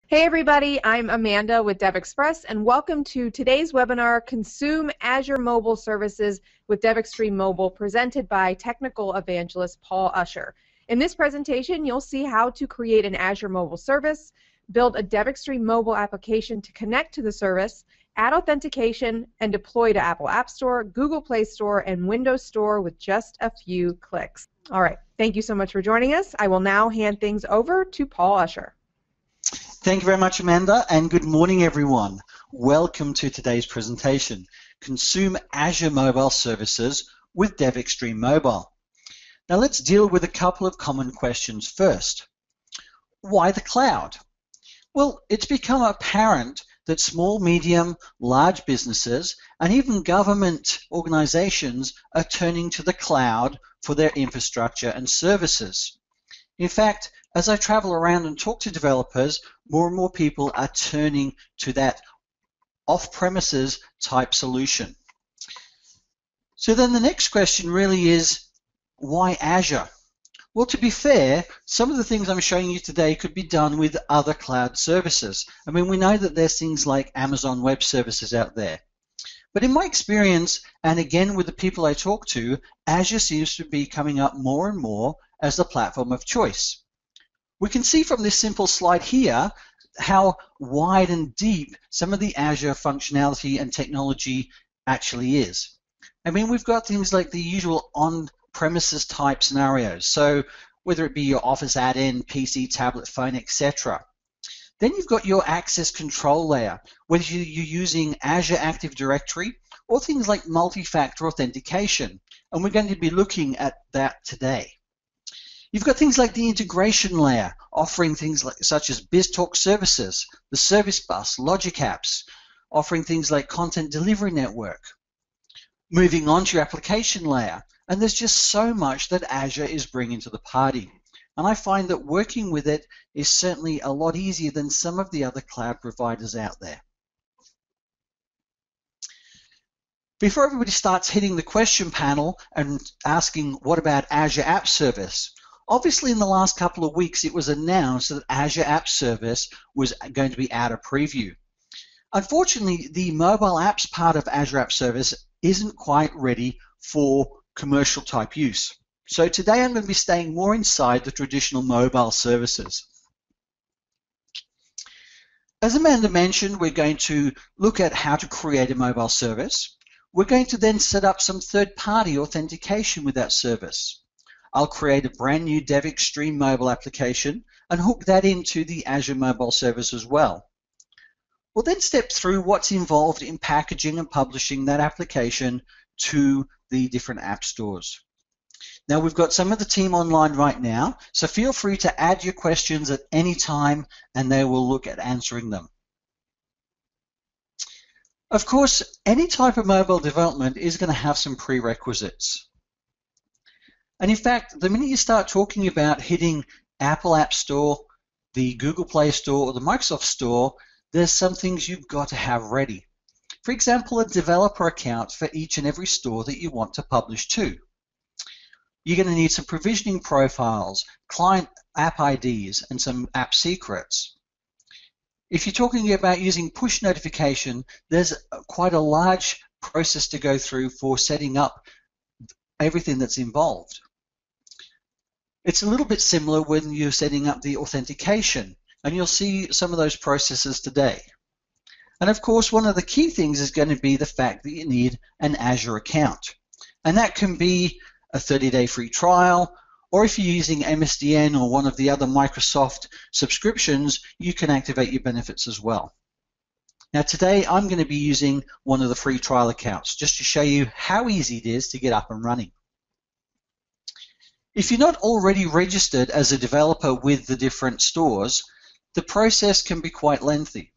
Hey everybody, I'm Amanda with DevExpress and welcome to today's webinar, Consume Azure Mobile Services with DevExtreme Mobile, presented by technical evangelist Paul Usher. In this presentation, you'll see how to create an Azure mobile service, build a DevExtreme mobile application to connect to the service, add authentication, and deploy to Apple App Store, Google Play Store, and Windows Store with just a few clicks. All right, thank you so much for joining us. I will now hand things over to Paul Usher. Thank you very much, Amanda, and good morning, everyone. Welcome to today's presentation, Consume Azure Mobile Services with DevExtreme Mobile. Now let's deal with a couple of common questions first. Why the cloud? Well, it's become apparent that small, medium, large businesses and even government organizations are turning to the cloud for their infrastructure and services. In fact, as I travel around and talk to developers, more and more people are turning to that off-premises type solution. So then the next question really is, why Azure? Well, to be fair, some of the things I'm showing you today could be done with other cloud services. I mean, we know that there's things like Amazon Web Services out there. But in my experience, and again with the people I talk to, Azure seems to be coming up more and more as the platform of choice. We can see from this simple slide here how wide and deep some of the Azure functionality and technology actually is. I mean, we've got things like the usual on-premises type scenarios, so whether it be your Office add-in, PC, tablet, phone, etc. Then you've got your access control layer, whether you're using Azure Active Directory or things like multi-factor authentication, and we're going to be looking at that today. You've got things like the integration layer, offering things such as BizTalk services, the Service Bus, Logic Apps, offering things like Content Delivery Network. Moving on to your application layer, and there's just so much that Azure is bringing to the party. And I find that working with it is certainly a lot easier than some of the other cloud providers out there. Before everybody starts hitting the question panel and asking, what about Azure App Service? Obviously, in the last couple of weeks, it was announced that Azure App Service was going to be out of preview. Unfortunately, the mobile apps part of Azure App Service isn't quite ready for commercial type use. So today I'm going to be staying more inside the traditional mobile services. As Amanda mentioned, we're going to look at how to create a mobile service. We're going to then set up some third-party authentication with that service. I'll create a brand new DevExtreme mobile application and hook that into the Azure mobile service as well. We'll then step through what's involved in packaging and publishing that application to the different app stores. Now, we've got some of the team online right now, so feel free to add your questions at any time and they will look at answering them. Of course, any type of mobile development is going to have some prerequisites. And in fact, the minute you start talking about hitting Apple App Store, the Google Play Store, or the Microsoft Store, there's some things you've got to have ready. For example, a developer account for each and every store that you want to publish to. You're going to need some provisioning profiles, client app IDs, and some app secrets. If you're talking about using push notification, there's quite a large process to go through for setting up everything that's involved. It's a little bit similar when you're setting up the authentication, and you'll see some of those processes today. And of course, one of the key things is going to be the fact that you need an Azure account. And that can be a 30-day free trial, or if you're using MSDN or one of the other Microsoft subscriptions, you can activate your benefits as well. Now today, I'm going to be using one of the free trial accounts just to show you how easy it is to get up and running. If you're not already registered as a developer with the different stores, the process can be quite lengthy.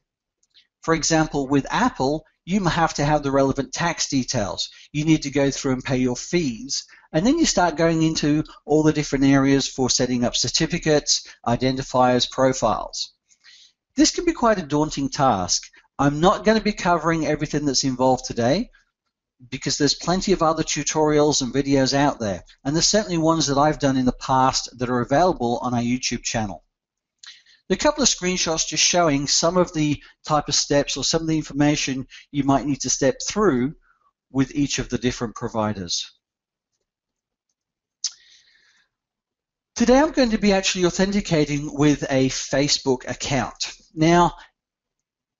For example, with Apple, you have to have the relevant tax details. You need to go through and pay your fees. And then you start going into all the different areas for setting up certificates, identifiers, profiles. This can be quite a daunting task. I'm not going to be covering everything that's involved today because there's plenty of other tutorials and videos out there. And there's certainly ones that I've done in the past that are available on our YouTube channel. A couple of screenshots just showing some of the type of steps or some of the information you might need to step through with each of the different providers. Today I'm going to be actually authenticating with a Facebook account. Now,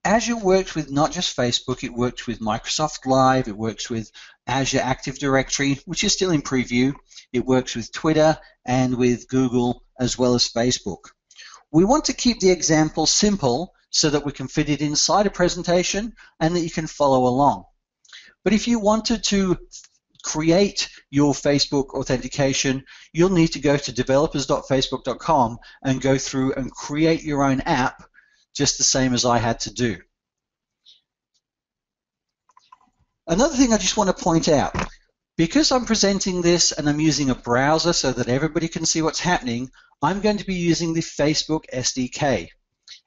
Azure works with not just Facebook, it works with Microsoft Live, it works with Azure Active Directory, which is still in preview, it works with Twitter and with Google as well as Facebook. We want to keep the example simple so that we can fit it inside a presentation and that you can follow along. But if you wanted to create your Facebook authentication, you'll need to go to developers.facebook.com and go through and create your own app, just the same as I had to do. Another thing I just want to point out, because I'm presenting this and I'm using a browser so that everybody can see what's happening, I'm going to be using the Facebook SDK.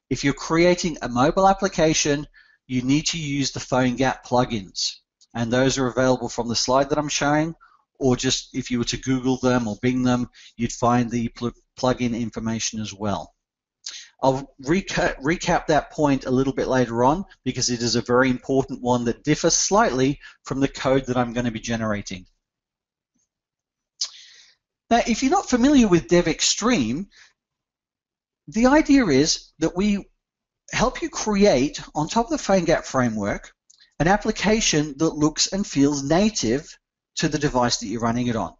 If you're creating a mobile application, you need to use the PhoneGap plugins, and those are available from the slide that I'm showing, or just if you were to Google them or Bing them, you'd find the plugin information as well. I'll recap that point a little bit later on because it is a very important one that differs slightly from the code that I'm going to be generating. Now, if you're not familiar with DevExtreme, the idea is that we help you create, on top of the PhoneGap framework, an application that looks and feels native to the device that you're running it on.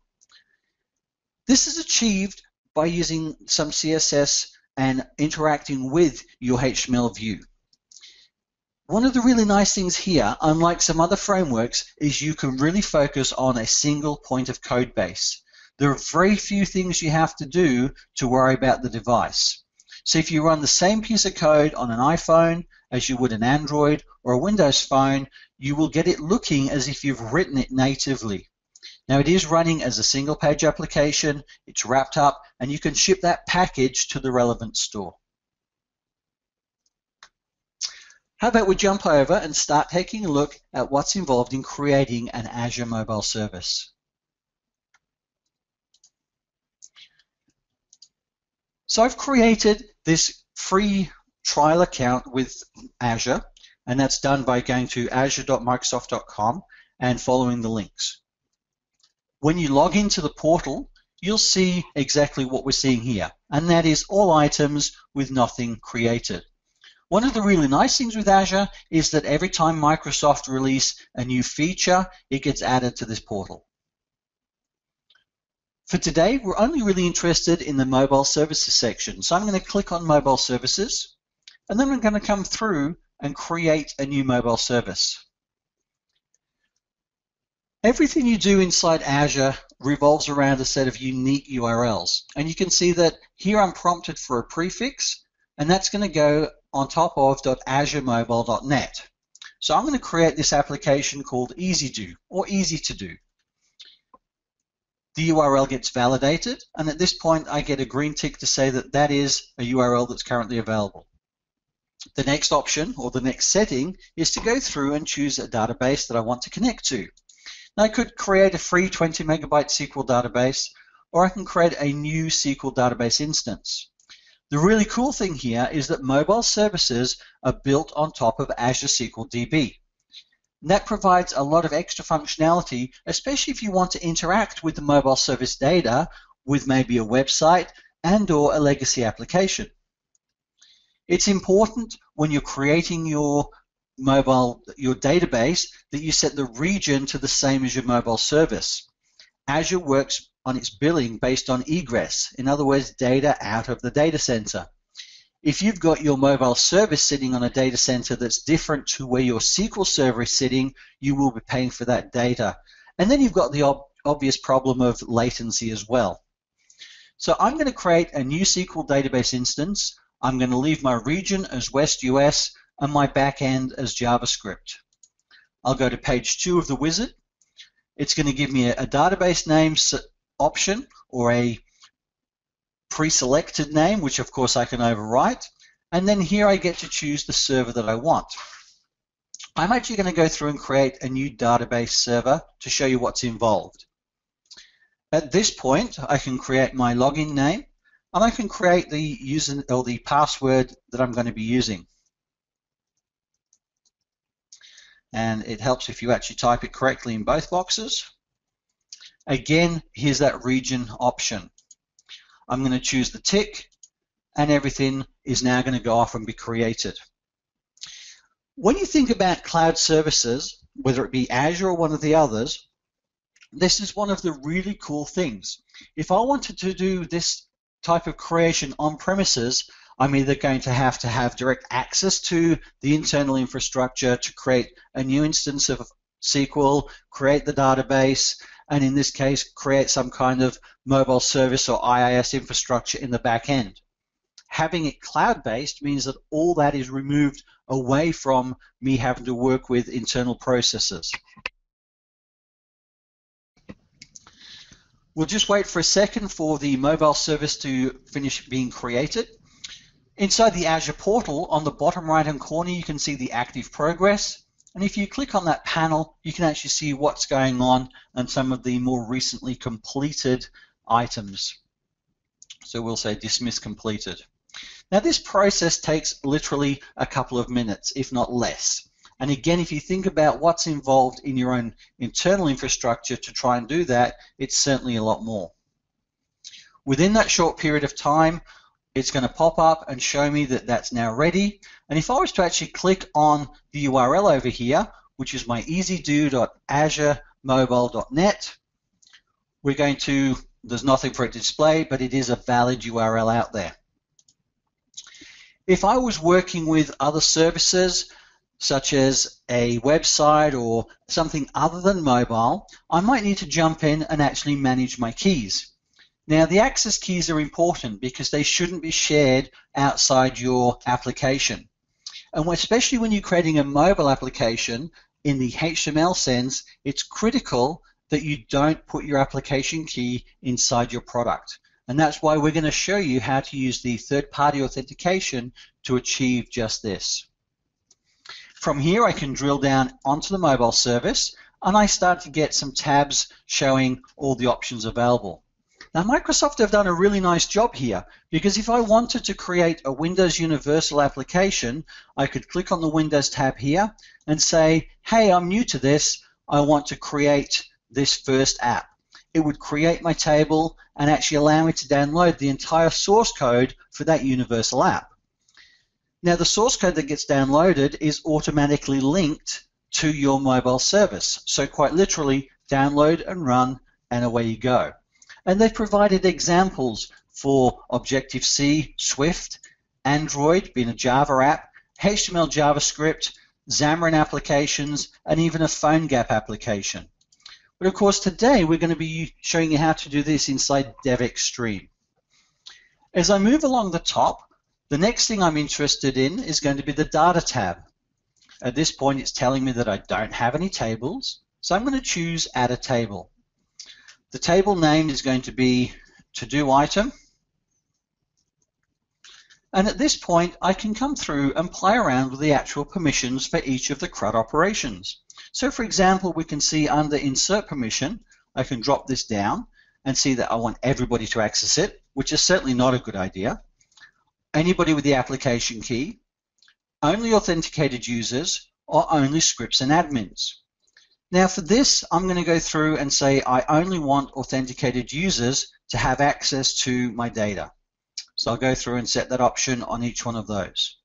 This is achieved by using some CSS and interacting with your HTML view. One of the really nice things here, unlike some other frameworks, is you can really focus on a single point of code base. There are very few things you have to do to worry about the device. So if you run the same piece of code on an iPhone as you would an Android or a Windows phone, you will get it looking as if you've written it natively. Now, it is running as a single page application, it's wrapped up, and you can ship that package to the relevant store. How about we jump over and start taking a look at what's involved in creating an Azure mobile service. So I've created this free trial account with Azure, and that's done by going to azure.microsoft.com and following the links. When you log into the portal, you'll see exactly what we're seeing here, and that is all items with nothing created. One of the really nice things with Azure is that every time Microsoft release a new feature, it gets added to this portal. For today, we're only really interested in the mobile services section, so I'm going to click on mobile services, and then I'm going to come through and create a new mobile service. Everything you do inside Azure revolves around a set of unique URLs, and you can see that here I'm prompted for a prefix, and that's going to go on top of .azuremobile.net. So I'm going to create this application called EasyDo, or Easy to Do. The URL gets validated, and at this point I get a green tick to say that that is a URL that's currently available. The next option, or the next setting, is to go through and choose a database that I want to connect to. Now, I could create a free 20 megabyte SQL database, or I can create a new SQL database instance. The really cool thing here is that mobile services are built on top of Azure SQL DB. And that provides a lot of extra functionality, especially if you want to interact with the mobile service data with maybe a website and/or a legacy application. It's important when you're creating your database that you set the region to the same as your mobile service. Azure works on its billing based on egress, in other words, data out of the data center. If you've got your mobile service sitting on a data center that's different to where your SQL server is sitting, you will be paying for that data. And then you've got the obvious problem of latency as well. So I'm going to create a new SQL database instance. I'm going to leave my region as West US and my backend as JavaScript. I'll go to page 2 of the wizard. It's going to give me a database name option or a pre-selected name, which of course I can overwrite, and then here I get to choose the server that I want. I'm actually going to go through and create a new database server to show you what's involved. At this point, I can create my login name, and I can create the user or the password that I'm going to be using. And it helps if you actually type it correctly in both boxes. Again, here's that region option. I'm going to choose the tick, and everything is now going to go off and be created. When you think about cloud services, whether it be Azure or one of the others, this is one of the really cool things. If I wanted to do this type of creation on premises, I'm either going to have direct access to the internal infrastructure to create a new instance of SQL, create the database, and in this case, create some kind of mobile service or IIS infrastructure in the back end. Having it cloud-based means that all that is removed away from me having to work with internal processes. We'll just wait for a second for the mobile service to finish being created. Inside the Azure portal, on the bottom right-hand corner, you can see the active progress. And if you click on that panel, you can actually see what's going on and some of the more recently completed items. So we'll say dismiss completed. Now this process takes literally a couple of minutes, if not less. And again, if you think about what's involved in your own internal infrastructure to try and do that, it's certainly a lot more. Within that short period of time, it's going to pop up and show me that that's now ready. And if I was to actually click on the URL over here, which is my easydo.azuremobile.net, we're going to, there's nothing for it to display, but it is a valid URL out there. If I was working with other services, such as a website or something other than mobile, I might need to jump in and actually manage my keys. Now, the access keys are important because they shouldn't be shared outside your application. And especially when you're creating a mobile application, in the HTML sense, it's critical that you don't put your application key inside your product. And that's why we're going to show you how to use the third-party authentication to achieve just this. From here, I can drill down onto the mobile service, and I start to get some tabs showing all the options available. Now, Microsoft have done a really nice job here, because if I wanted to create a Windows Universal application, I could click on the Windows tab here and say, hey, I'm new to this, I want to create this first app. It would create my table and actually allow me to download the entire source code for that universal app. Now, the source code that gets downloaded is automatically linked to your mobile service. So quite literally, download and run, and away you go. And they've provided examples for Objective-C, Swift, Android, being a Java app, HTML, JavaScript, Xamarin applications, and even a PhoneGap application. But of course, today we're going to be showing you how to do this inside DevExtreme. As I move along the top, the next thing I'm interested in is going to be the Data tab. At this point, it's telling me that I don't have any tables, so I'm going to choose Add a Table. The table name is going to be To-Do Item. And at this point, I can come through and play around with the actual permissions for each of the CRUD operations. So for example, we can see under Insert Permission, I can drop this down and see that I want everybody to access it, which is certainly not a good idea. Anybody with the application key, only authenticated users, or only scripts and admins. Now for this, I'm going to go through and say I only want authenticated users to have access to my data. So I'll go through and set that option on each one of those.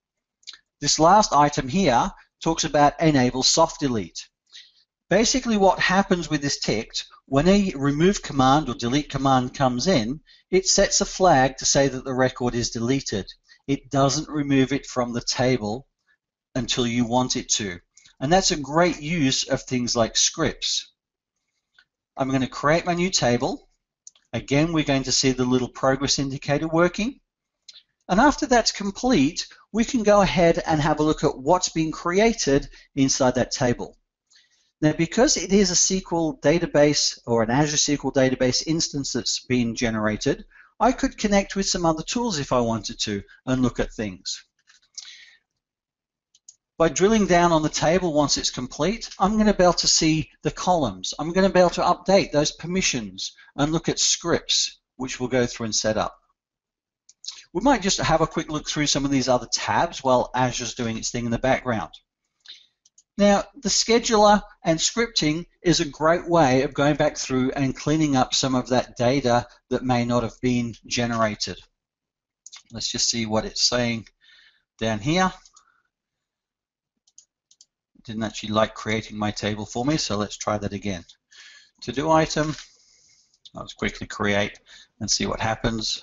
This last item here talks about Enable Soft Delete. Basically what happens with this ticked, when a remove command or delete command comes in, it sets a flag to say that the record is deleted. It doesn't remove it from the table until you want it to. And that's a great use of things like scripts. I'm going to create my new table. Again, we're going to see the little progress indicator working. And after that's complete, we can go ahead and have a look at what's been created inside that table. Now, because it is a SQL database or an Azure SQL database instance that's been generated, I could connect with some other tools if I wanted to and look at things. By drilling down on the table once it's complete, I'm going to be able to see the columns. I'm going to be able to update those permissions and look at scripts, which we'll go through and set up. we might just have a quick look through some of these other tabs while Azure's doing its thing in the background. Now, the scheduler and scripting is a great way of going back through and cleaning up some of that data that may not have been generated. Let's just see what it's saying down here. It didn't actually like creating my table for me, so let's try that again. To-do item, I'll just quickly create and see what happens.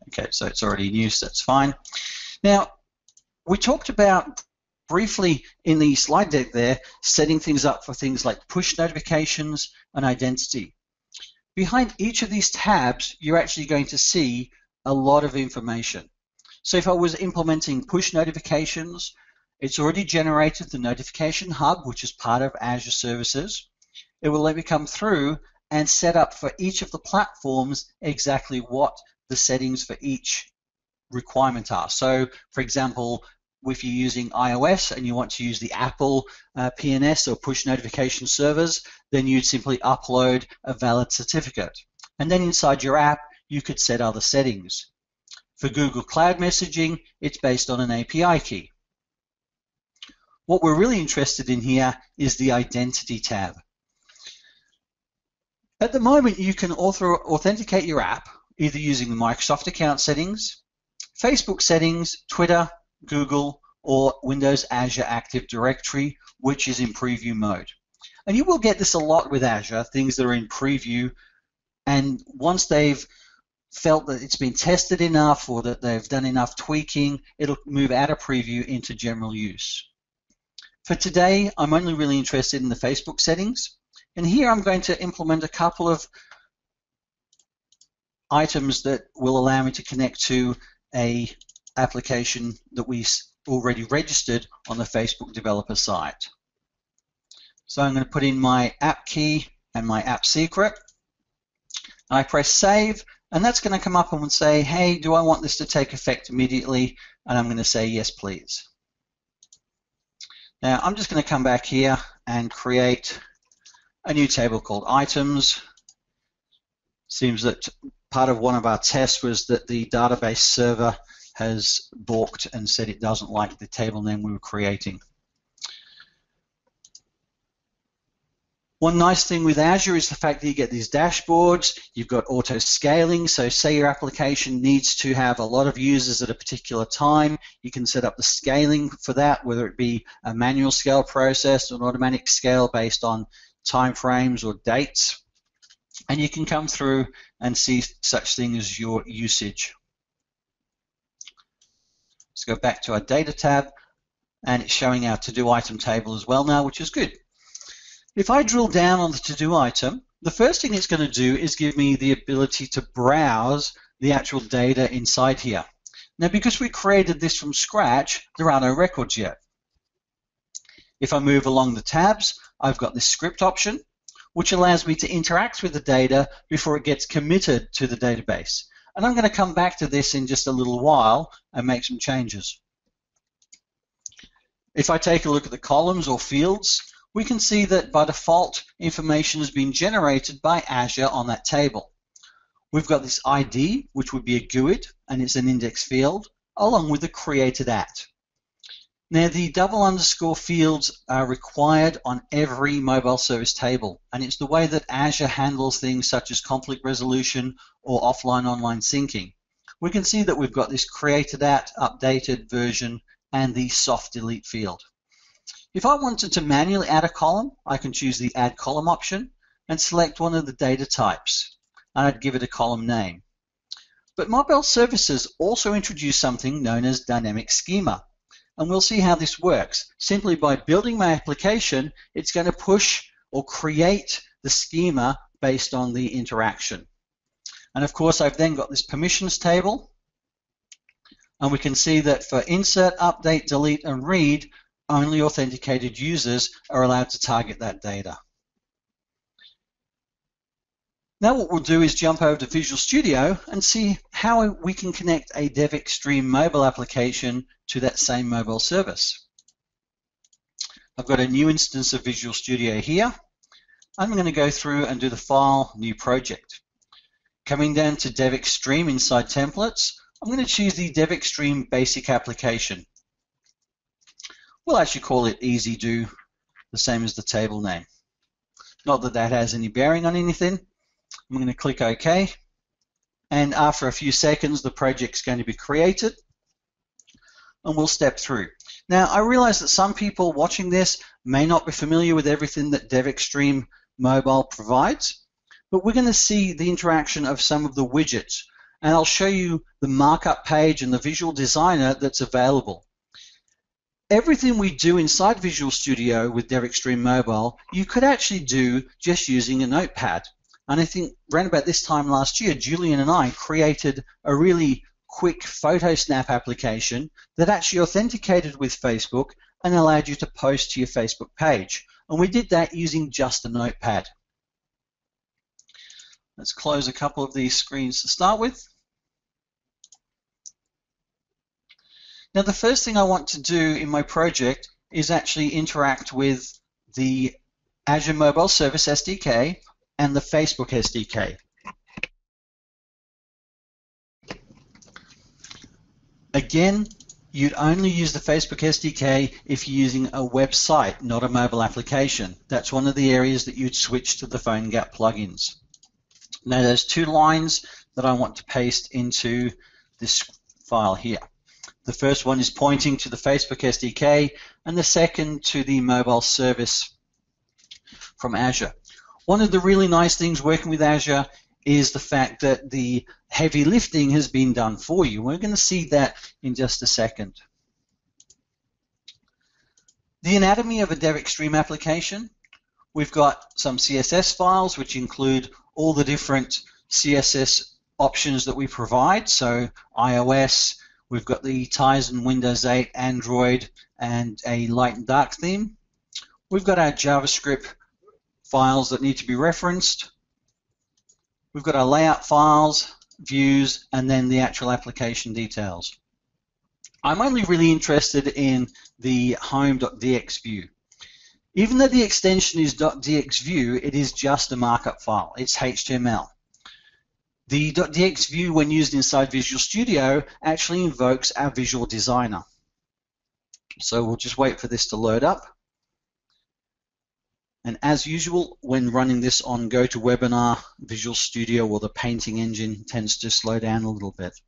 Okay, so it's already in use, that's fine. Now, we talked about briefly in the slide deck there, setting things up for things like push notifications and identity. Behind each of these tabs, you're actually going to see a lot of information. So if I was implementing push notifications, it's already generated the notification hub, which is part of Azure services. It will let me come through and set up for each of the platforms exactly what the settings for each requirement are. So, for example, if you're using iOS and you want to use the Apple PNS or push notification servers, then you'd simply upload a valid certificate. And then inside your app, you could set other settings. For Google Cloud Messaging, it's based on an API key. What we're really interested in here is the Identity tab. At the moment, you can authenticate your app either using the Microsoft account settings, Facebook settings, Twitter, Google, or Windows Azure Active Directory, which is in preview mode. And you will get this a lot with Azure, things that are in preview, and once they've felt that it's been tested enough or that they've done enough tweaking, it'll move out of preview into general use. For today, I'm only really interested in the Facebook settings, and here I'm going to implement a couple of items that will allow me to connect to a application that we already registered on the Facebook developer site. So I'm going to put in my app key and my app secret. I press save, and that's going to come up and say, hey, do I want this to take effect immediately? And I'm going to say yes, please. Now I'm just going to come back here and create a new table called items. Seems that part of one of our tests was that the database server has balked and said it doesn't like the table name we were creating. One nice thing with Azure is the fact that you get these dashboards, you've got auto scaling, so say your application needs to have a lot of users at a particular time, you can set up the scaling for that, whether it be a manual scale process or an automatic scale based on time frames or dates, and you can come through and see such things as your usage. Let's go back to our data tab, and it's showing our to-do item table as well now, which is good. If I drill down on the to-do item, the first thing it's going to do is give me the ability to browse the actual data inside here. Now, because we created this from scratch, there are no records yet. If I move along the tabs, I've got this script option, which allows me to interact with the data before it gets committed to the database. And I'm going to come back to this in just a little while and make some changes. If I take a look at the columns or fields, we can see that by default information has been generated by Azure on that table. We've got this ID, which would be a GUID, and it's an index field, along with the created at. Now, the double underscore fields are required on every mobile service table, and it's the way that Azure handles things such as conflict resolution or offline-online syncing. We can see that we've got this created at, updated version, and the soft delete field. If I wanted to manually add a column, I can choose the Add Column option and select one of the data types, and I'd give it a column name. But mobile services also introduce something known as dynamic schema, and we'll see how this works. Simply by building my application, it's going to push or create the schema based on the interaction. And of course, I've then got this permissions table, and we can see that for insert, update, delete, and read, only authenticated users are allowed to target that data. Now what we'll do is jump over to Visual Studio and see how we can connect a DevExtreme mobile application to that same mobile service. I've got a new instance of Visual Studio here. I'm going to go through and do the File, New Project. Coming down to DevExtreme inside Templates, I'm going to choose the DevExtreme Basic application. We'll actually call it Easy Do, the same as the table name. Not that that has any bearing on anything. I'm going to click OK, and after a few seconds the project's going to be created, and we'll step through. Now, I realize that some people watching this may not be familiar with everything that DevExtreme Mobile provides, but we're going to see the interaction of some of the widgets, and I'll show you the markup page and the visual designer that's available. Everything we do inside Visual Studio with DevExtreme Mobile, you could actually do just using a notepad. And I think around about this time last year, Julian and I created a really quick photo snap application that actually authenticated with Facebook and allowed you to post to your Facebook page. And we did that using just a notepad. Let's close a couple of these screens to start with. Now, the first thing I want to do in my project is actually interact with the Azure Mobile Service SDK and the Facebook SDK. Again, you'd only use the Facebook SDK if you're using a website, not a mobile application. That's one of the areas that you'd switch to the PhoneGap plugins. Now, there's two lines that I want to paste into this file here. The first one is pointing to the Facebook SDK, and the second to the mobile service from Azure. One of the really nice things working with Azure is the fact that the heavy lifting has been done for you. We're going to see that in just a second. The anatomy of a DevExtreme application. We've got some CSS files which include all the different CSS options that we provide. So iOS, we've got the Tizen Windows 8, Android, and a light and dark theme. We've got our JavaScript files that need to be referenced. We've got our layout files, views, and then the actual application details. I'm only really interested in the home.dx view. Even though the extension is .dx view, it is just a markup file. It's HTML. The .dx view, when used inside Visual Studio, actually invokes our visual designer. So we'll just wait for this to load up. And as usual, when running this on GoToWebinar, Visual Studio or the painting engine tends to slow down a little bit.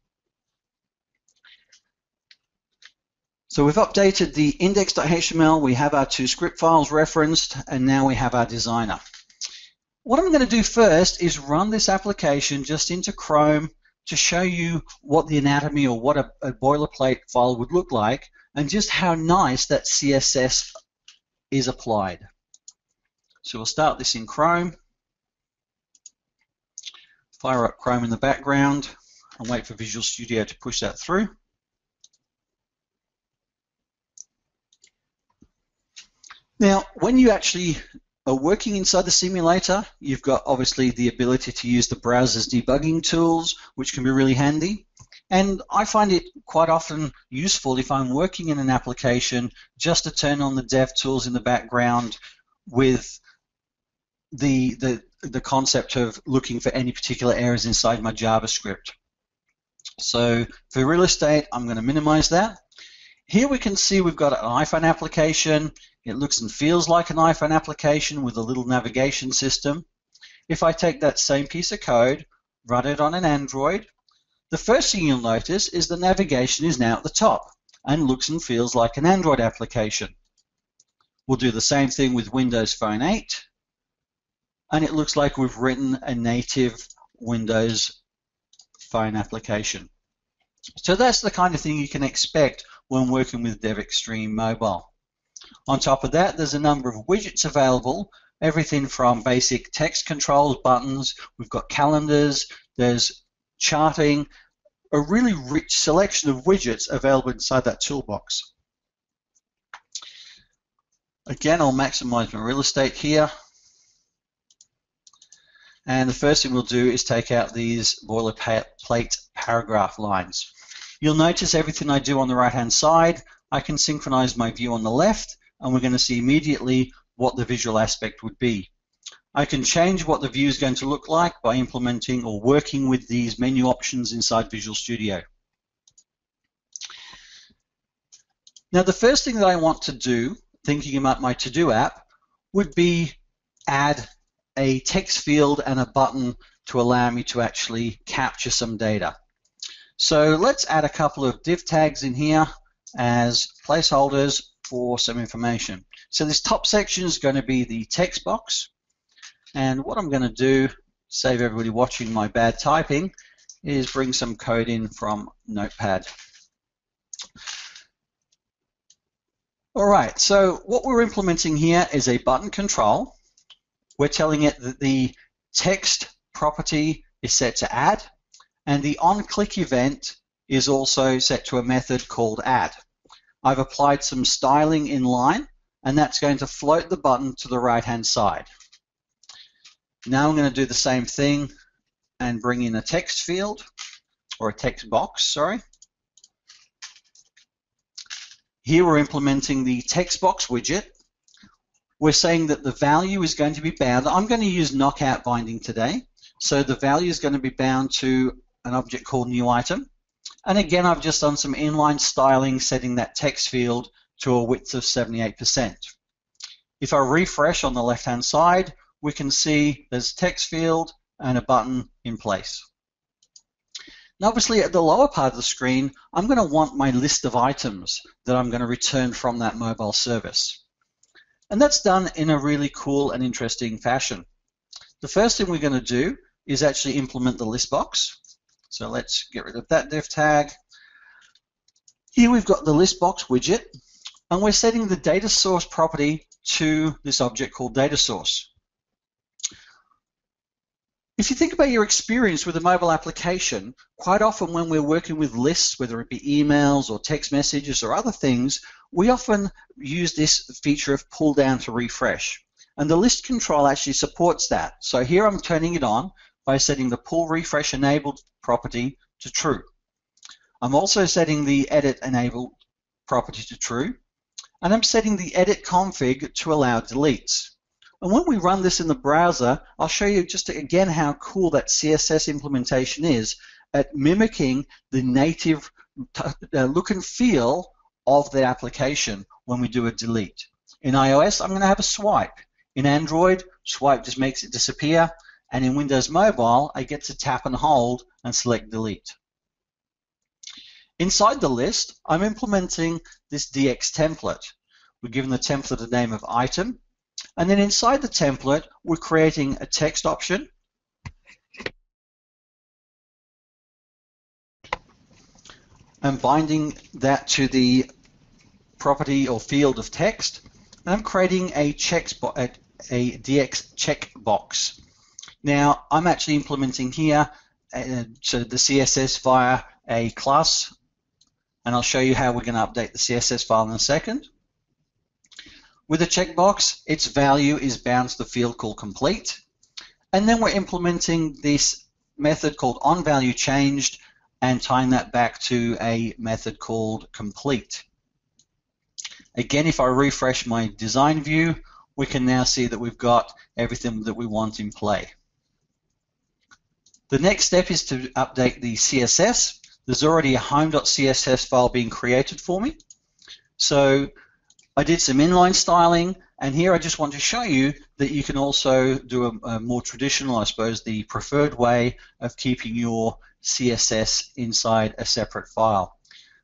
So we've updated the index.html, we have our two script files referenced, and now we have our designer. What I'm going to do first is run this application just into Chrome to show you what the anatomy or what a boilerplate file would look like, and just how nice that CSS is applied. So we'll start this in Chrome, fire up Chrome in the background, and wait for Visual Studio to push that through. Now, when you actually are working inside the simulator, you've got obviously the ability to use the browser's debugging tools, which can be really handy. And I find it quite often useful if I'm working in an application just to turn on the dev tools in the background with the concept of looking for any particular errors inside my JavaScript. So for real estate, I'm going to minimize that. Here we can see we've got an iPhone application. It looks and feels like an iPhone application with a little navigation system. If I take that same piece of code, run it on an Android, the first thing you'll notice is the navigation is now at the top and looks and feels like an Android application. We'll do the same thing with Windows Phone 8, and it looks like we've written a native Windows Phone application. So that's the kind of thing you can expect when working with DevExtreme Mobile. On top of that, there's a number of widgets available, everything from basic text controls, buttons, we've got calendars, there's charting, a really rich selection of widgets available inside that toolbox. Again, I'll maximize my real estate here. And the first thing we'll do is take out these boilerplate paragraph lines. You'll notice everything I do on the right-hand side, I can synchronize my view on the left, and we're going to see immediately what the visual aspect would be. I can change what the view is going to look like by implementing or working with these menu options inside Visual Studio. Now the first thing that I want to do, thinking about my to-do app, would be add a text field and a button to allow me to actually capture some data. So let's add a couple of div tags in here as placeholders for some information. So this top section is going to be the text box, and what I'm going to do, save everybody watching my bad typing, is bring some code in from Notepad. Alright, so what we're implementing here is a button control. We're telling it that the text property is set to add, and the on-click event is also set to a method called add. I've applied some styling in line, and that's going to float the button to the right-hand side. Now I'm going to do the same thing and bring in a text field, or a text box, sorry. Here we're implementing the text box widget. We're saying that the value is going to be bound. I'm going to use knockout binding today. So the value is going to be bound to an object called new item. And again, I've just done some inline styling, setting that text field to a width of 78%. If I refresh on the left-hand side, we can see there's a text field and a button in place. Now obviously at the lower part of the screen, I'm going to want my list of items that I'm going to return from that mobile service. And that's done in a really cool and interesting fashion. The first thing we're going to do is actually implement the list box. So let's get rid of that div tag. Here we've got the list box widget, and we're setting the data source property to this object called data source. If you think about your experience with a mobile application, quite often when we're working with lists, whether it be emails or text messages or other things, we often use this feature of pull down to refresh. And the list control actually supports that. So here I'm turning it on by setting the pull refresh enabled property to true. I'm also setting the edit enabled property to true, and I'm setting the edit config to allow deletes. And when we run this in the browser, I'll show you just again how cool that CSS implementation is at mimicking the native look and feel of the application when we do a delete. In iOS, I'm going to have a swipe. In Android, swipe just makes it disappear, and in Windows Mobile, I get to tap and hold and select delete. Inside the list, I'm implementing this DX template. We're giving the template a name of item, and then inside the template, we're creating a text option. I'm binding that to the property or field of text, and I'm creating a DX checkbox. Now, I'm actually implementing here so the CSS via a class, and I'll show you how we're going to update the CSS file in a second. With a checkbox, its value is bound to the field called complete, and then we're implementing this method called onValueChanged and tying that back to a method called complete. Again, if I refresh my design view, we can now see that we've got everything that we want in play. The next step is to update the CSS. There's already a home.css file being created for me. So I did some inline styling, and here I just want to show you that you can also do a more traditional, I suppose, the preferred way of keeping your CSS inside a separate file.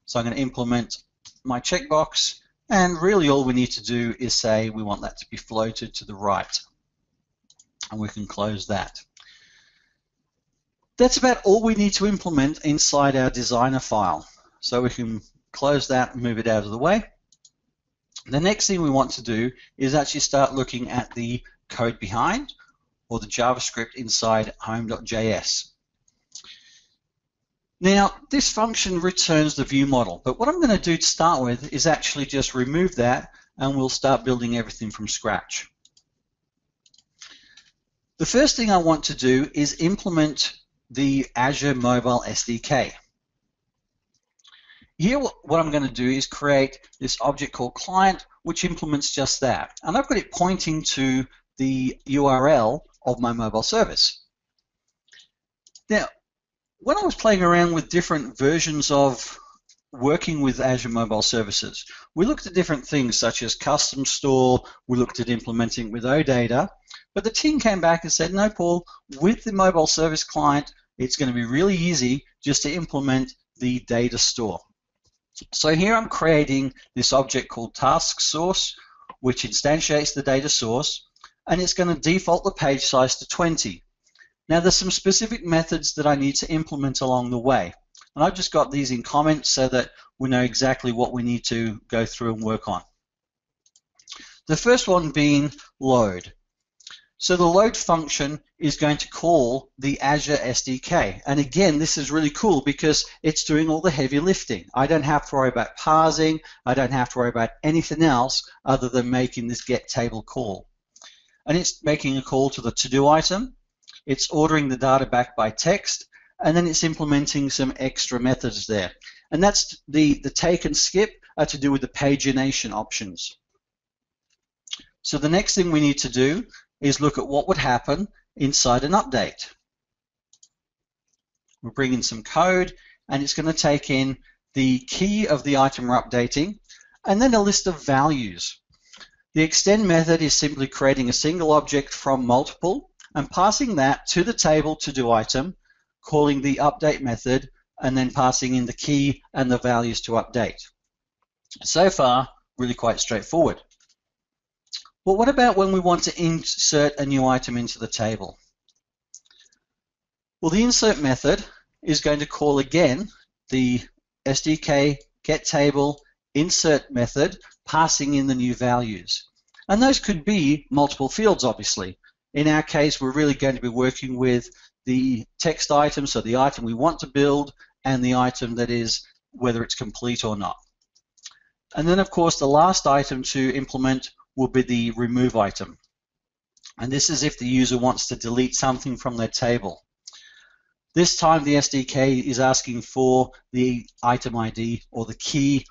So I'm going to implement my checkbox, and really all we need to do is say we want that to be floated to the right, and we can close that. That's about all we need to implement inside our designer file. So we can close that and move it out of the way. The next thing we want to do is actually start looking at the code behind, or the JavaScript inside home.js. Now, this function returns the view model, but what I'm going to do to start with is actually just remove that, and we'll start building everything from scratch. The first thing I want to do is implement the Azure Mobile SDK. Here what I'm going to do is create this object called client, which implements just that. And I've got it pointing to the URL of my mobile service. Now, when I was playing around with different versions of working with Azure Mobile Services. We looked at different things such as custom store, we looked at implementing with OData, but the team came back and said, no, Paul, with the mobile service client, it's going to be really easy just to implement the data store. So here I'm creating this object called task source, which instantiates the data source, and it's going to default the page size to 20. Now there's some specific methods that I need to implement along the way, and I've just got these in comments so that we know exactly what we need to go through and work on. The first one being load. So the load function is going to call the Azure SDK, and again this is really cool because it's doing all the heavy lifting. I don't have to worry about parsing, I don't have to worry about anything else other than making this get table call. And it's making a call to the to-do item, it's ordering the data back by text, and then it's implementing some extra methods there. And that's the take and skip are to do with the pagination options. So the next thing we need to do is look at what would happen inside an update. We'll bring in some code, and it's going to take in the key of the item we're updating, and then a list of values. The extend method is simply creating a single object from multiple and passing that to the table to-do item, calling the update method, and then passing in the key and the values to update. So far, really quite straightforward. But what about when we want to insert a new item into the table? Well, the insert method is going to call again the SDK getTable insert method, passing in the new values. And those could be multiple fields, obviously. In our case, we're really going to be working with the text item, so the item we want to build, and the item that is whether it's complete or not. And then, of course, the last item to implement will be the remove item. And this is if the user wants to delete something from their table. This time the SDK is asking for the item ID or the key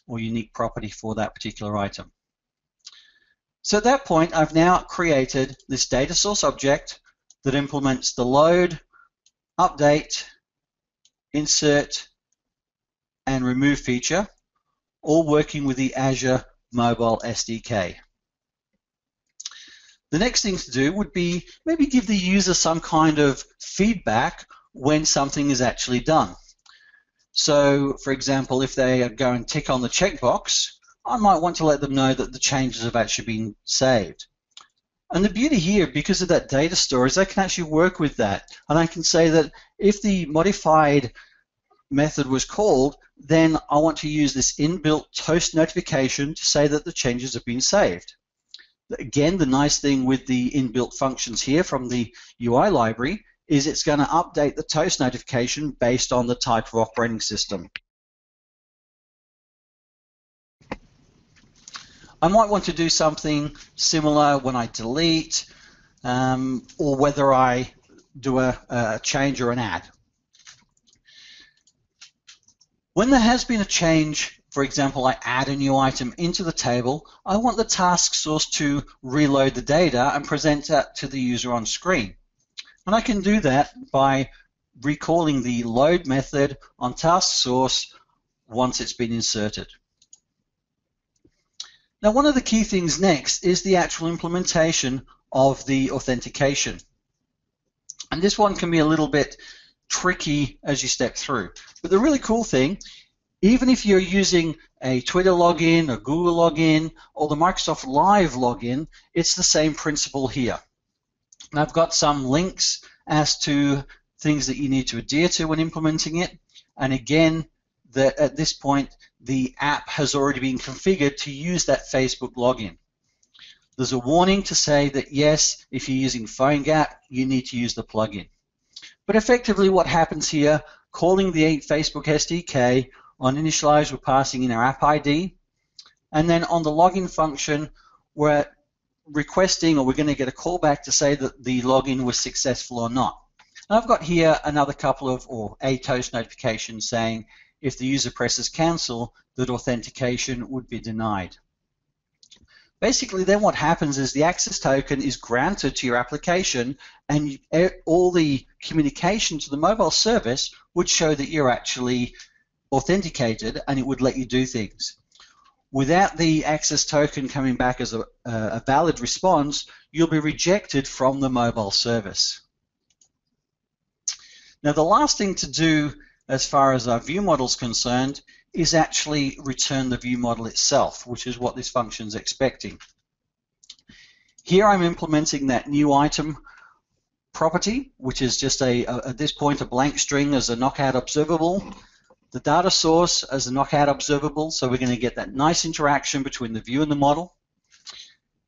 or unique property for that particular item. So at that point, I've now created this data source object that implements the load, update, insert, and remove feature, all working with the Azure Mobile SDK. The next thing to do would be maybe give the user some kind of feedback when something is actually done. So, for example, if they go and tick on the checkbox, I might want to let them know that the changes have actually been saved. And the beauty here, because of that data store, is I can actually work with that. And I can say that if the modified method was called, then I want to use this inbuilt toast notification to say that the changes have been saved. Again, the nice thing with the inbuilt functions here from the UI library is it's going to update the toast notification based on the type of operating system. I might want to do something similar when I delete or whether I do a change or an add. When there has been a change, for example, I add a new item into the table, I want the task source to reload the data and present that to the user on screen. And I can do that by recalling the load method on task source once it's been inserted. Now, one of the key things next is the actual implementation of the authentication. And this one can be a little bit tricky as you step through. But the really cool thing, even if you're using a Twitter login, a Google login, or the Microsoft Live login, it's the same principle here. And I've got some links as to things that you need to adhere to when implementing it. And again, at this point, the app has already been configured to use that Facebook login. There's a warning to say that yes, if you're using PhoneGap, you need to use the plugin. But effectively what happens here, calling the Facebook SDK, on initialize we're passing in our app ID, and then on the login function we're requesting, or we're going to get a callback to say that the login was successful or not. And I've got here another couple of, or a toast notification saying if the user presses cancel, that authentication would be denied. Basically then what happens is the access token is granted to your application, and all the communication to the mobile service would show that you're actually authenticated, and it would let you do things. Without the access token coming back as a valid response, you'll be rejected from the mobile service. Now, the last thing to do as far as our view model is concerned is actually return the view model itself, which is what this function is expecting. Here I'm implementing that new item property, which is just at this point a blank string as a knockout observable, the data source as a knockout observable, so we're going to get that nice interaction between the view and the model.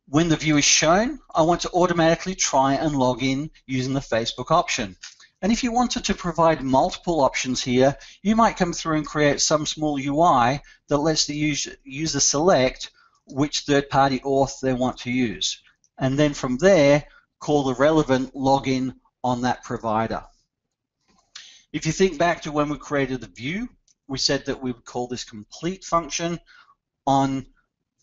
When the view is shown, I want to automatically try and log in using the Facebook option. And if you wanted to provide multiple options here, you might come through and create some small UI that lets the user select which third-party auth they want to use. And then from there, call the relevant login on that provider. If you think back to when we created the view, we said that we would call this complete function on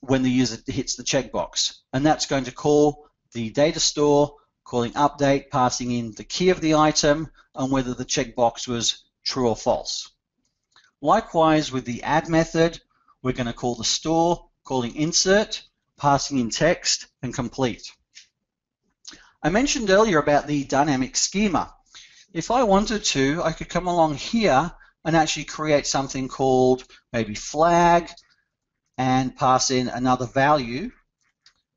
when the user hits the checkbox. And that's going to call the data store, calling update, passing in the key of the item, and whether the checkbox was true or false. Likewise, with the add method, we're going to call the store, calling insert, passing in text, and complete. I mentioned earlier about the dynamic schema. If I wanted to, I could come along here and actually create something called maybe flag and pass in another value.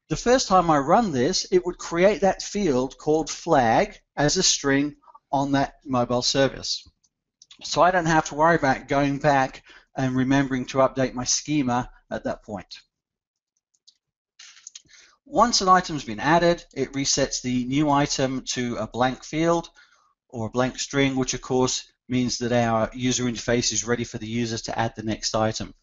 The first time I run this, it would create that field called flag as a string on that mobile service. So I don't have to worry about going back and remembering to update my schema at that point. Once an item's been added, it resets the new item to a blank field or a blank string, which of course means that our user interface is ready for the users to add the next item.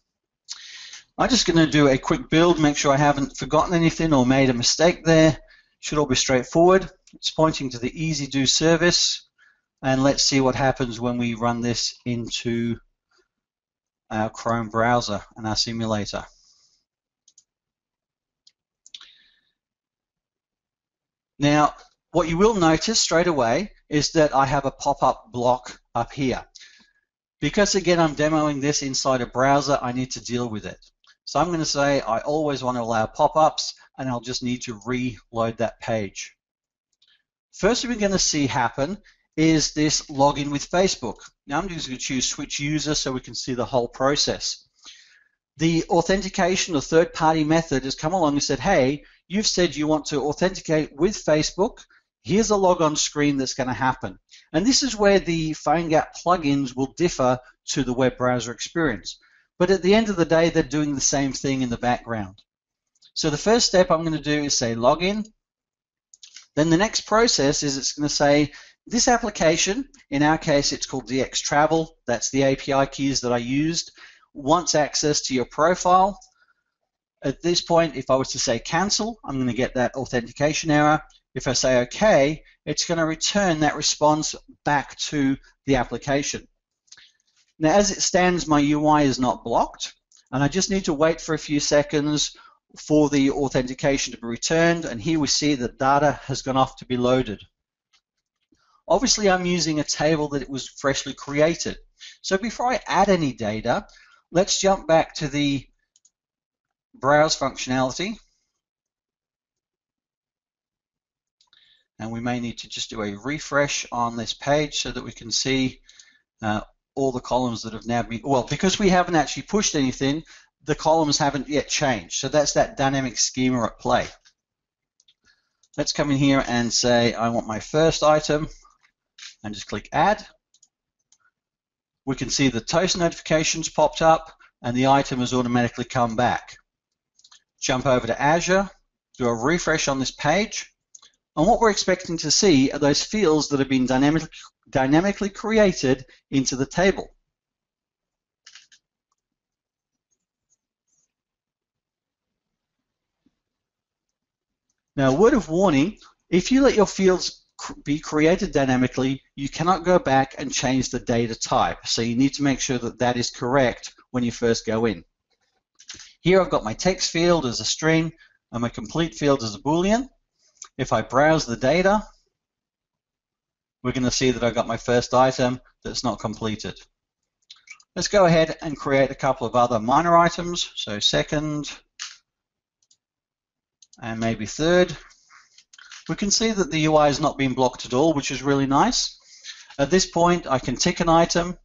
I'm just going to do a quick build, make sure I haven't forgotten anything or made a mistake there. Should all be straightforward. It's pointing to the EasyDo service, and let's see what happens when we run this into our Chrome browser and our simulator. Now, what you will notice straight away is that I have a pop-up block up here. Because again I'm demoing this inside a browser, I need to deal with it. So I'm going to say I always want to allow pop-ups, and I'll just need to reload that page. First thing we're going to see happen is this login with Facebook. Now I'm just going to choose switch user so we can see the whole process. The authentication or third-party method has come along and said, hey, you've said you want to authenticate with Facebook. Here's a logon screen that's going to happen. And this is where the PhoneGap plugins will differ to the web browser experience. But at the end of the day, they're doing the same thing in the background. So the first step I'm going to do is say login. Then the next process is it's going to say this application, in our case it's called DXTravel, that's the API keys that I used, wants access to your profile. At this point, if I was to say cancel, I'm going to get that authentication error. If I say OK, it's going to return that response back to the application. Now, as it stands, my UI is not blocked, and I just need to wait for a few seconds for the authentication to be returned, and here we see that data has gone off to be loaded. Obviously, I'm using a table that it was freshly created. So before I add any data, let's jump back to the browse functionality. And we may need to just do a refresh on this page so that we can see all the columns that have now been, well, because we haven't actually pushed anything, the columns haven't yet changed. So that's that dynamic schema at play. Let's come in here and say I want my first item and just click add. We can see the toast notifications popped up and the item has automatically come back. Jump over to Azure, do a refresh on this page, and what we're expecting to see are those fields that have been dynamically created into the table. Now, a word of warning, if you let your fields be created dynamically, you cannot go back and change the data type. So you need to make sure that that is correct when you first go in. Here I've got my text field as a string and my complete field as a Boolean. If I browse the data, we're going to see that I've got my first item that's not completed. Let's go ahead and create a couple of other minor items. So second and maybe third. We can see that the UI has not been blocked at all, which is really nice. At this point, I can tick an item.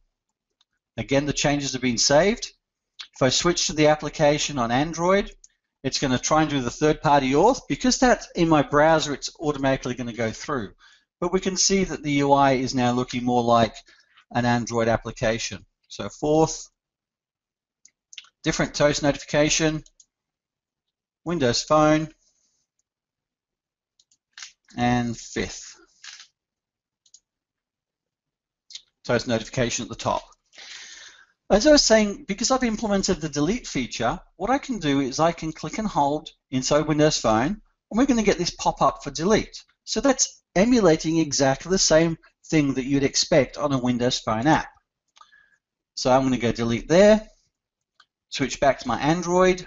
Again, the changes have been saved. If I switch to the application on Android, it's going to try and do the third-party auth. Because that's in my browser, it's automatically going to go through. But we can see that the UI is now looking more like an Android application. So fourth, different toast notification, Windows Phone, and fifth, toast notification at the top. As I was saying, because I've implemented the delete feature, what I can do is I can click and hold inside Windows Phone, and we're going to get this pop-up for delete. So that's emulating exactly the same thing that you'd expect on a Windows Phone app. So I'm going to go delete there, switch back to my Android,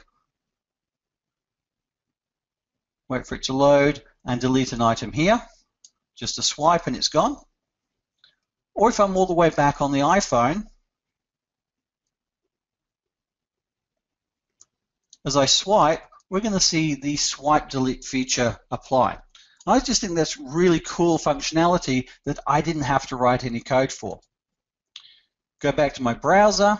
wait for it to load, and delete an item here. Just a swipe and it's gone. Or if I'm all the way back on the iPhone, as I swipe, we're going to see the swipe delete feature apply. I just think that's really cool functionality that I didn't have to write any code for. Go back to my browser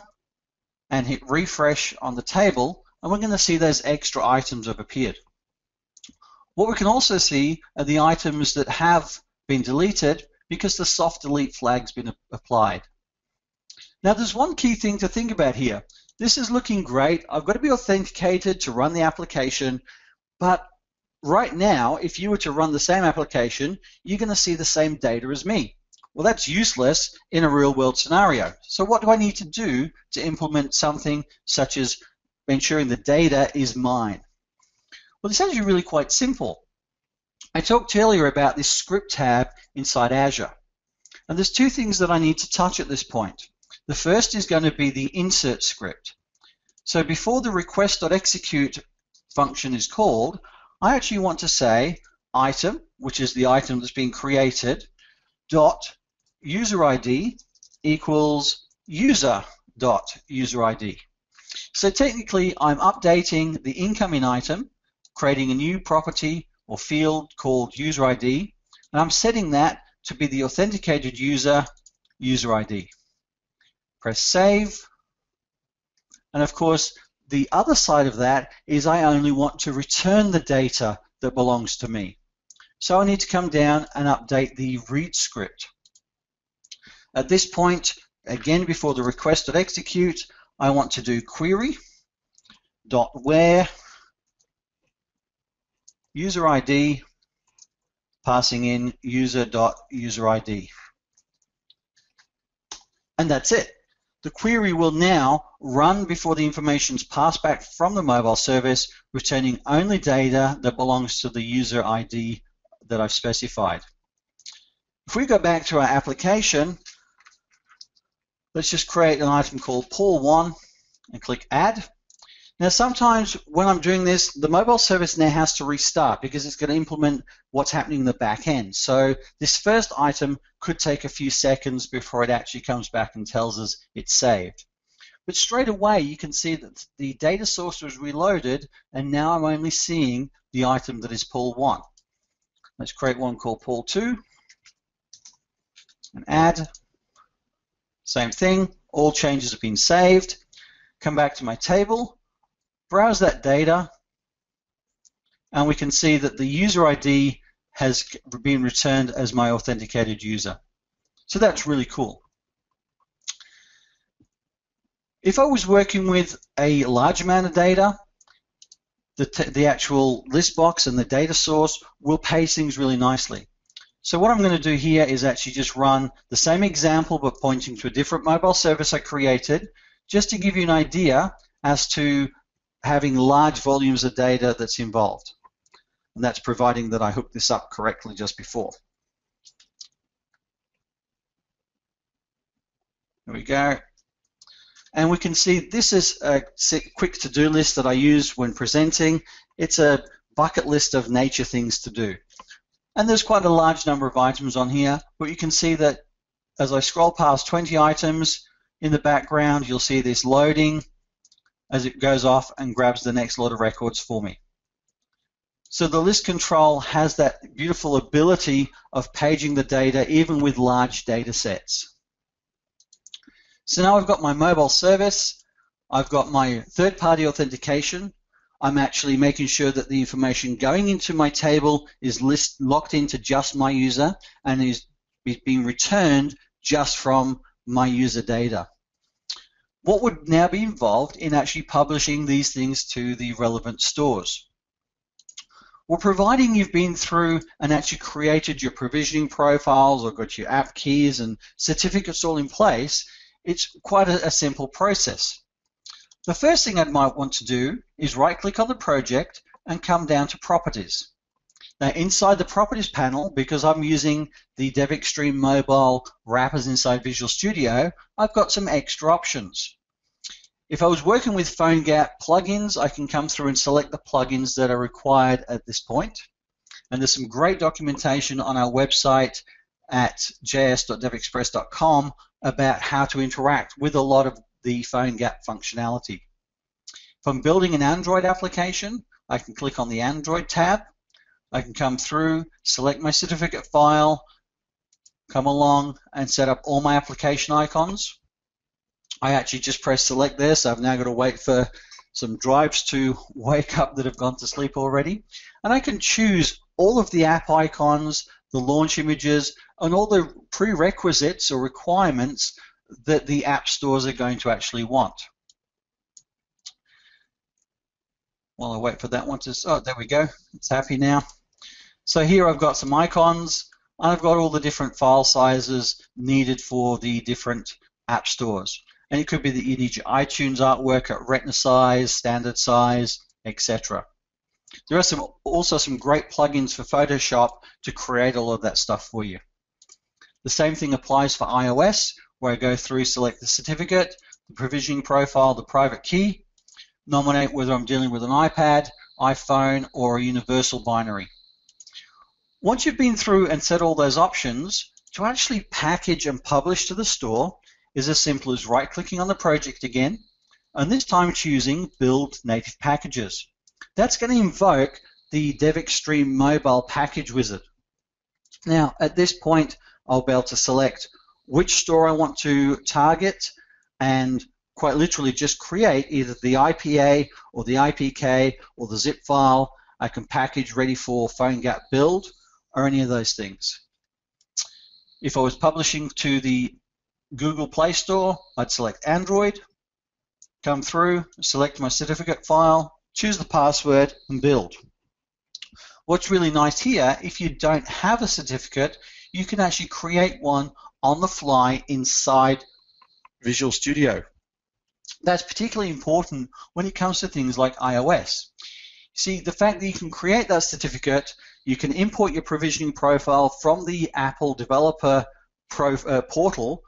and hit refresh on the table, and we're going to see those extra items have appeared. What we can also see are the items that have been deleted because the soft delete flag's been applied. Now there's one key thing to think about here. This is looking great. I've got to be authenticated to run the application, but right now, if you were to run the same application, you're going to see the same data as me. Well, that's useless in a real-world scenario. So what do I need to do to implement something such as ensuring the data is mine? Well, it's actually really quite simple. I talked earlier about this script tab inside Azure. And there's two things that I need to touch at this point. The first is going to be the insert script. So before the request.execute function is called, I actually want to say item, which is the item that's being created, dot user ID equals user.user ID. So technically, I'm updating the incoming item, creating a new property or field called user ID, and I'm setting that to be the authenticated user ID. Press save, and of course the other side of that is I only want to return the data that belongs to me. So I need to come down and update the read script. At this point, again before the request.execute, I want to do query.where user ID passing in user.user ID. And that's it. The query will now run before the information is passed back from the mobile service, returning only data that belongs to the user ID that I've specified. If we go back to our application, let's just create an item called Paul1 and click Add. Now sometimes when I'm doing this, the mobile service now has to restart because it's going to implement what's happening in the back end. So this first item could take a few seconds before it actually comes back and tells us it's saved. But straight away you can see that the data source was reloaded, and now I'm only seeing the item that is Paul1. Let's create one called Paul2 and add. Same thing, all changes have been saved. Come back to my table, browse that data, and we can see that the user ID has been returned as my authenticated user. So that's really cool. If I was working with a large amount of data, the actual list box and the data source will pace things really nicely. So what I'm going to do here is actually just run the same example but pointing to a different mobile service I created, just to give you an idea as to having large volumes of data that's involved. And that's providing that I hooked this up correctly just before. There we go. And we can see this is a quick to-do list that I use when presenting. It's a bucket list of nature things to do. And there's quite a large number of items on here, but you can see that as I scroll past 20 items, In the background, you'll see this loading as it goes off and grabs the next lot of records for me. So the list control has that beautiful ability of paging the data even with large data sets. So now I've got my mobile service, I've got my third-party authentication. I'm actually making sure that the information going into my table is locked into just my user and is being returned just from my user data. What would now be involved in actually publishing these things to the relevant stores? Well, providing you've been through and actually created your provisioning profiles or got your app keys and certificates all in place, it's quite a simple process. The first thing I might want to do is right-click on the project and come down to Properties. Now, inside the Properties panel, because I'm using the DevExtreme Mobile wrappers inside Visual Studio, I've got some extra options. If I was working with PhoneGap plugins, I can come through and select the plugins that are required at this point. And there's some great documentation on our website at js.devexpress.com about how to interact with a lot of the PhoneGap functionality. If I'm building an Android application, I can click on the Android tab. I can come through, select my certificate file, come along and set up all my application icons. I actually just press select there, so I've now got to wait for some drives to wake up that have gone to sleep already. And I can choose all of the app icons, the launch images, and all the prerequisites or requirements that the app stores are going to actually want. While I wait for that one to, oh, there we go, it's happy now. So here I've got some icons, and I've got all the different file sizes needed for the different app stores. And it could be that you need your iTunes artwork at Retina size, standard size, etc. There are also some great plugins for Photoshop to create all of that stuff for you. The same thing applies for iOS, where I go through, select the certificate, the provisioning profile, the private key, nominate whether I'm dealing with an iPad, iPhone, or a universal binary. Once you've been through and set all those options, to actually package and publish to the store is as simple as right-clicking on the project again, and this time choosing Build Native Packages. That's going to invoke the DevExtreme Mobile Package Wizard. Now, at this point, I'll be able to select which store I want to target and quite literally just create either the IPA or the IPK or the zip file. I can package ready for PhoneGap build or any of those things. If I was publishing to the Google Play Store, I'd select Android, come through, select my certificate file, choose the password, and build. What's really nice here, if you don't have a certificate, you can actually create one on the fly inside Visual Studio. That's particularly important when it comes to things like iOS. See, the fact that you can create that certificate, you can import your provisioning profile from the Apple Developer portal,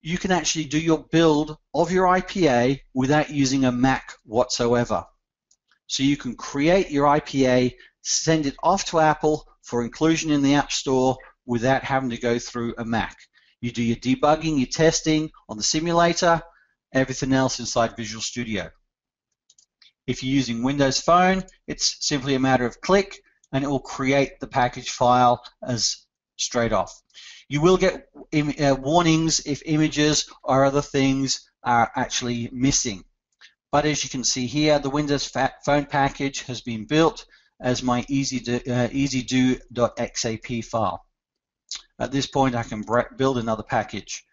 you can actually do your build of your IPA without using a Mac whatsoever. So you can create your IPA, send it off to Apple for inclusion in the App Store without having to go through a Mac. You do your debugging, your testing on the simulator, everything else inside Visual Studio. If you're using Windows Phone, it's simply a matter of click and it will create the package file as straight off. You will get warnings if images or other things are actually missing. But as you can see here, the Windows Phone package has been built as my easydo.xap file. At this point, I can build another package.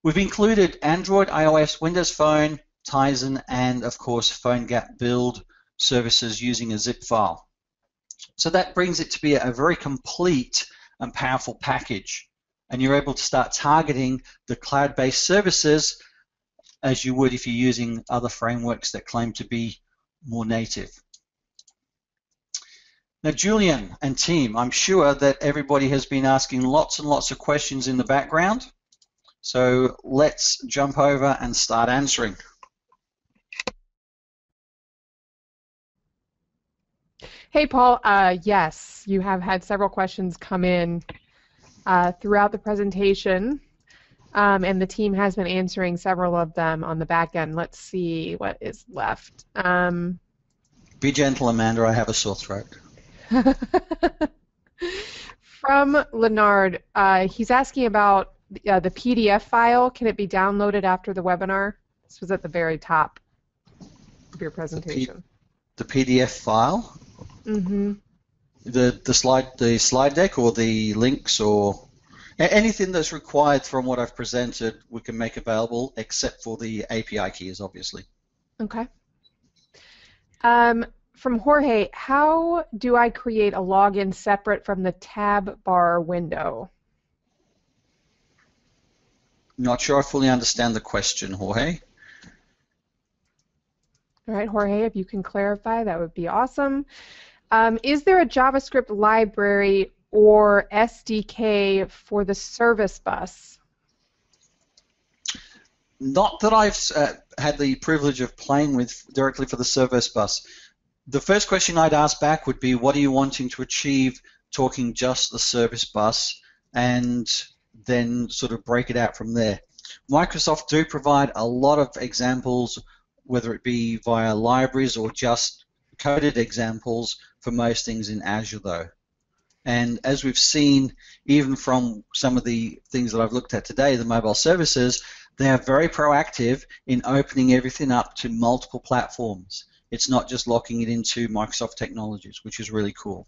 We've included Android, iOS, Windows Phone, Tizen, and of course PhoneGap build services using a zip file. So that brings it to be a very complete and powerful package, and you're able to start targeting the cloud-based services as you would if you're using other frameworks that claim to be more native. Now, Julian and team, I'm sure that everybody has been asking lots and lots of questions in the background, so let's jump over and start answering. Hey, Paul. Yes, you have had several questions come in throughout the presentation. And the team has been answering several of them on the back end. Let's see what is left. Be gentle, Amanda. I have a sore throat. From Leonard, he's asking about the PDF file. Can it be downloaded after the webinar? This was at the very top of your presentation. The PDF file? Mm-hmm. The slide deck or the links or anything that's required from what I've presented we can make available except for the API keys, obviously. Okay. From Jorge, how do I create a login separate from the tab bar window? Not sure I fully understand the question, Jorge. All right, Jorge, if you can clarify, that would be awesome. Is there a JavaScript library or SDK for the service bus? Not that I've had the privilege of playing with directly for the service bus. The first question I'd ask back would be, what are you wanting to achieve talking just the service bus, and then sort of break it out from there. Microsoft do provide a lot of examples, whether it be via libraries or just coded examples for most things in Azure though. And as we've seen, even from some of the things that I've looked at today, the mobile services, they are very proactive in opening everything up to multiple platforms. It's not just locking it into Microsoft technologies, which is really cool.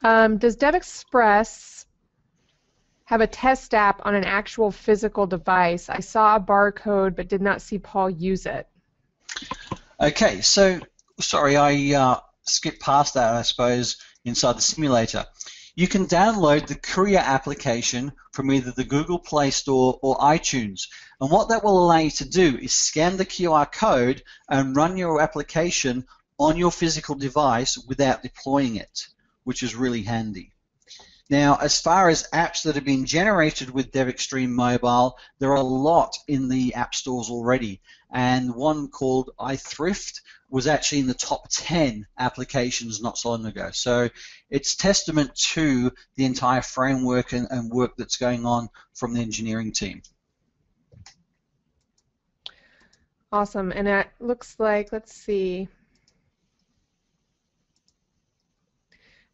Does DevExpress have a test app on an actual physical device? I saw a barcode but did not see Paul use it. Okay, so sorry, I skipped past that, I suppose, inside the simulator. You can download the Courier application from either the Google Play Store or iTunes. And what that will allow you to do is scan the QR code and run your application on your physical device without deploying it, which is really handy. Now, as far as apps that have been generated with DevExtreme Mobile, there are a lot in the app stores already. And one called iThrift was actually in the top 10 applications not so long ago. So it's testament to the entire framework and work that's going on from the engineering team. Awesome. And it looks like, let's see.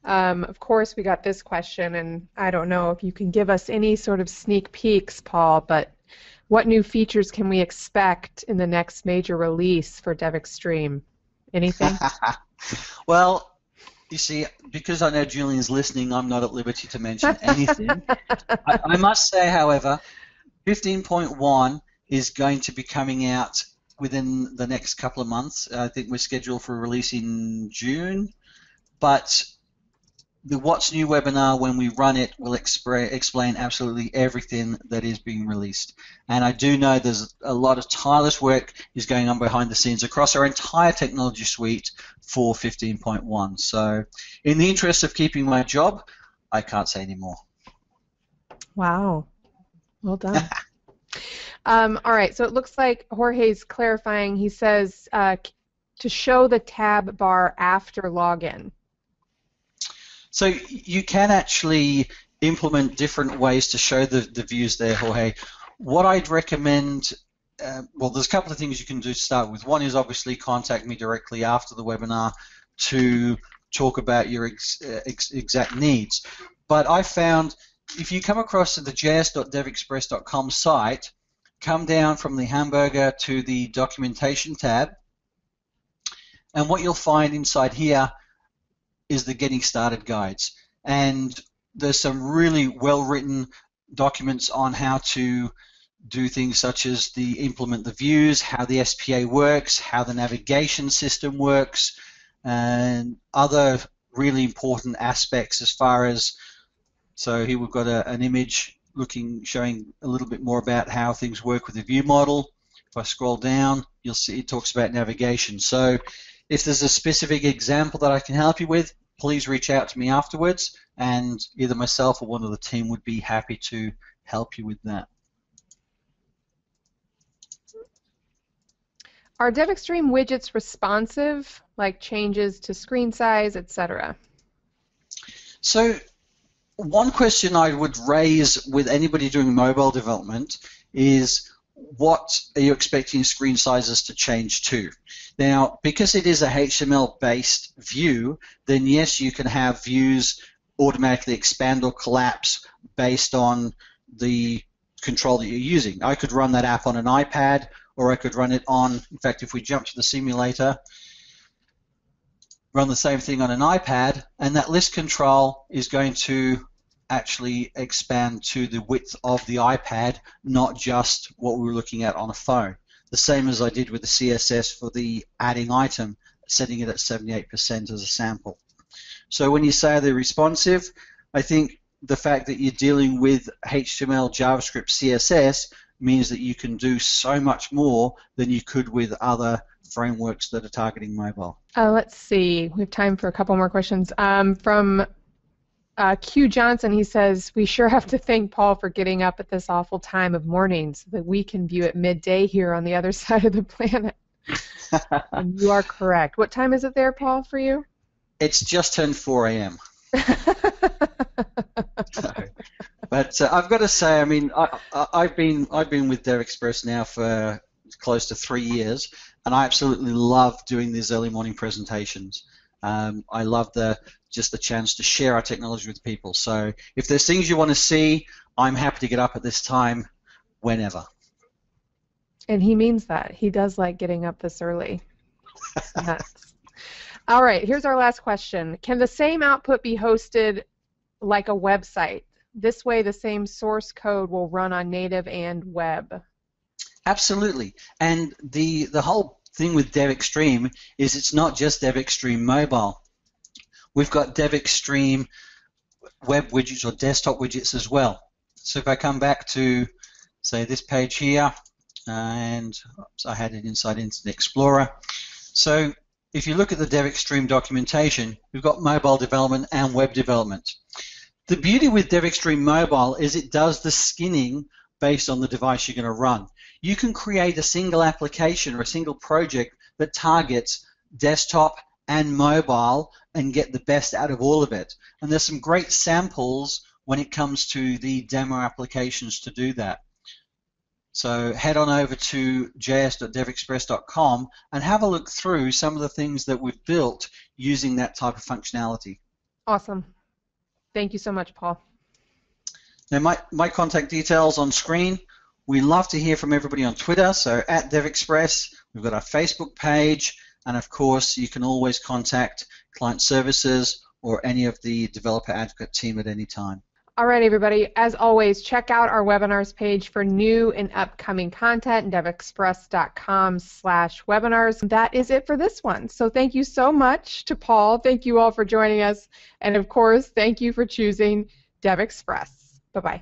Of course, we got this question, and I don't know if you can give us any sort of sneak peeks, Paul, but what new features can we expect in the next major release for DevExtreme? Anything? Well, you see, because I know Julian's listening, I'm not at liberty to mention anything. I must say, however, 15.1 is going to be coming out within the next couple of months. I think we're scheduled for a release in June, but the What's New webinar, when we run it, will explain absolutely everything that is being released. And I do know there's a lot of tireless work is going on behind the scenes across our entire technology suite for 15.1. So in the interest of keeping my job, I can't say any more. Wow. Well done. All right, so it looks like Jorge's clarifying. He says to show the tab bar after login. So you can actually implement different ways to show the views there, Jorge. What I'd recommend, well, there's a couple of things you can do to start with. One is obviously contact me directly after the webinar to talk about your exact needs. But I found if you come across to the js.devexpress.com site, come down from the hamburger to the documentation tab, and what you'll find inside here is the Getting Started guides, and there's some really well-written documents on how to do things such as implement the views, how the SPA works, how the navigation system works, and other really important aspects as far as, so here we've got an image showing a little bit more about how things work with the view model. If I scroll down, you'll see it talks about navigation. So if there's a specific example that I can help you with, please reach out to me afterwards, and either myself or one of the team would be happy to help you with that. Are DevExtreme widgets responsive, like changes to screen size, etc.? So one question I would raise with anybody doing mobile development is, what are you expecting screen sizes to change to? Now, because it is a HTML-based view, then yes, you can have views automatically expand or collapse based on the control that you're using. I could run that app on an iPad, or I could run it on, in fact, if we jump to the simulator, run the same thing on an iPad, and that list control is going to actually expand to the width of the iPad, not just what we were looking at on a phone. The same as I did with the CSS for the adding item, setting it at 78% as a sample. So when you say they're responsive, I think the fact that you're dealing with HTML, JavaScript, CSS means that you can do so much more than you could with other frameworks that are targeting mobile. Let's see. We have time for a couple more questions. From Q Johnson, he says, we sure have to thank Paul for getting up at this awful time of morning so that we can view it midday here on the other side of the planet. And you are correct. What time is it there, Paul, for you? It's just turned 4 a.m. But I've got to say, I mean, I've been with DevExpress now for close to 3 years, and I absolutely love doing these early morning presentations. I love just the chance to share our technology with people. So if there's things you want to see, I'm happy to get up at this time whenever. And he means that. He does like getting up this early. Nuts. All right, here's our last question. Can the same output be hosted like a website? This way the same source code will run on native and web. Absolutely. And the whole thing with DevExtreme is it's not just DevExtreme Mobile. We've got DevExtreme web widgets or desktop widgets as well. So if I come back to, say, this page here, and oops, I had it inside Internet Explorer. So if you look at the DevExtreme documentation, we've got mobile development and web development. The beauty with DevExtreme Mobile is it does the skinning based on the device you're going to run. You can create a single application or a single project that targets desktop and mobile and get the best out of all of it. And there's some great samples when it comes to the demo applications to do that. So head on over to js.devexpress.com and have a look through some of the things that we've built using that type of functionality. Awesome. Thank you so much, Paul. Now my contact details on screen. We love to hear from everybody on Twitter, so at DevExpress. We've got our Facebook page, and of course you can always contact client services or any of the developer advocate team at any time. All right, everybody. As always, check out our webinars page for new and upcoming content, devexpress.com/webinars. That is it for this one. So thank you so much to Paul. Thank you all for joining us. And of course, thank you for choosing DevExpress. Bye-bye.